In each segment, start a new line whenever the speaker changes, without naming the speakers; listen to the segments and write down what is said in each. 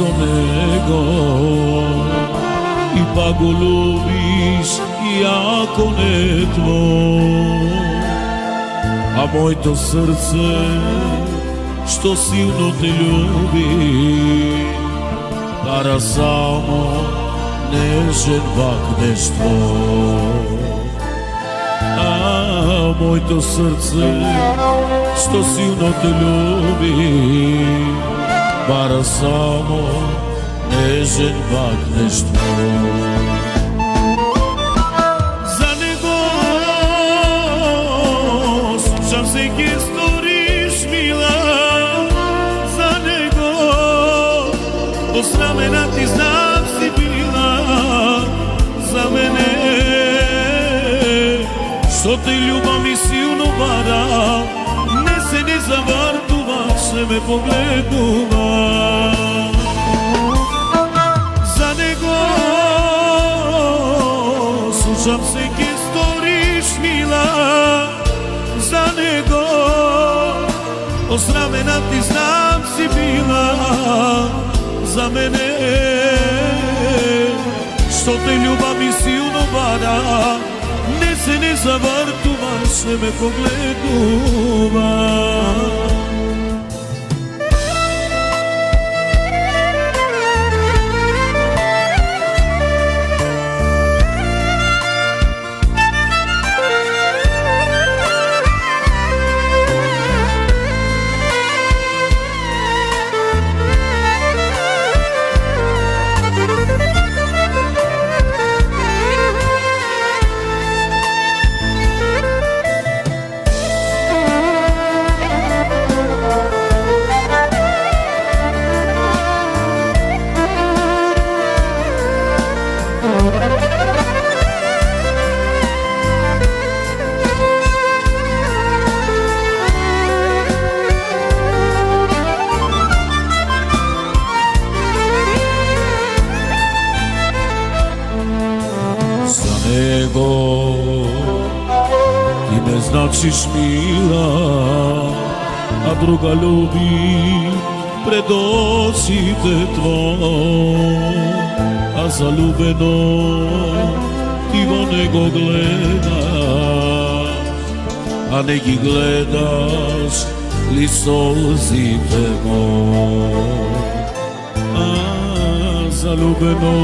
isto nego ipak go ljubiš iako ne tvoj, a moje srce što silno te ljubi para samo nežen vakneštvo. A moje srce što silno te ljubi para samo nežen vakneštvo. Za nego slušam se gdje storiš mila, za nego od ramena ti znam si bila, za mene što te ljubav mi silno vara, ne se ne zavartuva, se me pogleduva. Za nego slušam se gdje storiš mila, za nego od ramena ti znam si bila, za mene što te ljubav mi silno vara, ne se ne zavartuva, se me pogleduva. Nego ti ne značiš mila, a druga ljubi pred očite tvoj, a zaljubeno ti vo nego gleda, a neki gledaš li solzite moj. Zaljubeno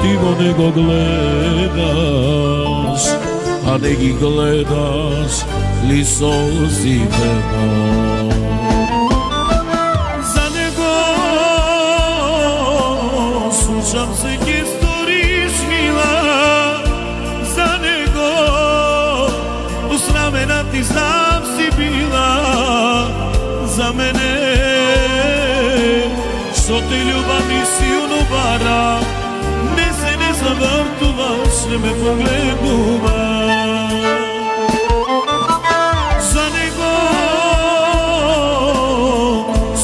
ti vo nego gledaš, a neki gledaš li solzite moj. Za nego slušam se gdje storiš mila, za nego uz ramena ti znam si bila, za mene što te ljubav mi silno vara, ne se ne zavrtuva, se me pogleduva. Za nego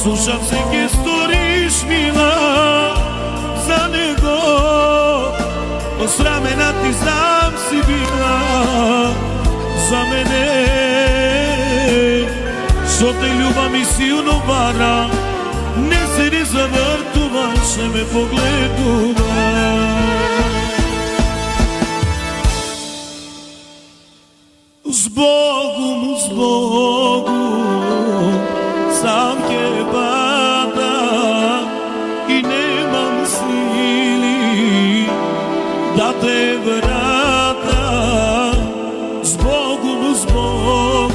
slušam se gdje storiš mila, za nego od ramena ti znam si bila, za mene što te ljubav mi silno vara, ne se ne zavrtuva, se me pogleduva. Zbogom, zbogom sam te bada i nemam sili da te vrata. Zbogom, zbogom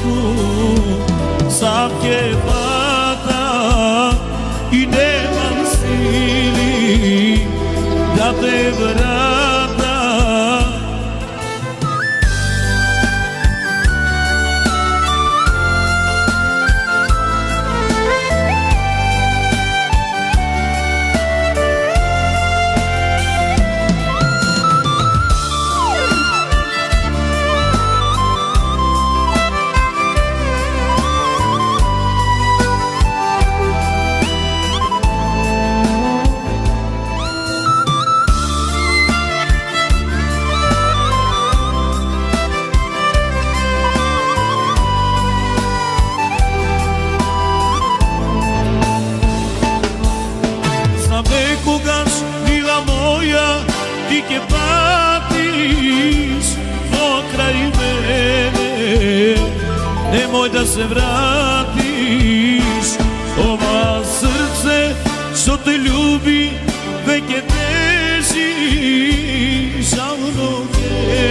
sam te bada i nemam sili da te vrata. se vratiš. Ova srce što te ljubi već je teži, žao noge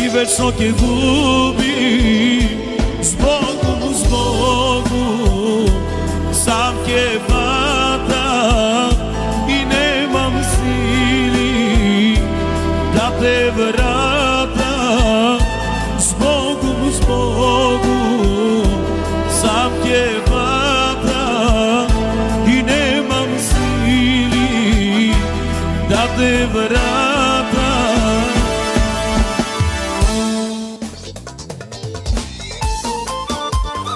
i već noge gubi. Zbogu sam ke patam i nemam sili da te vratim.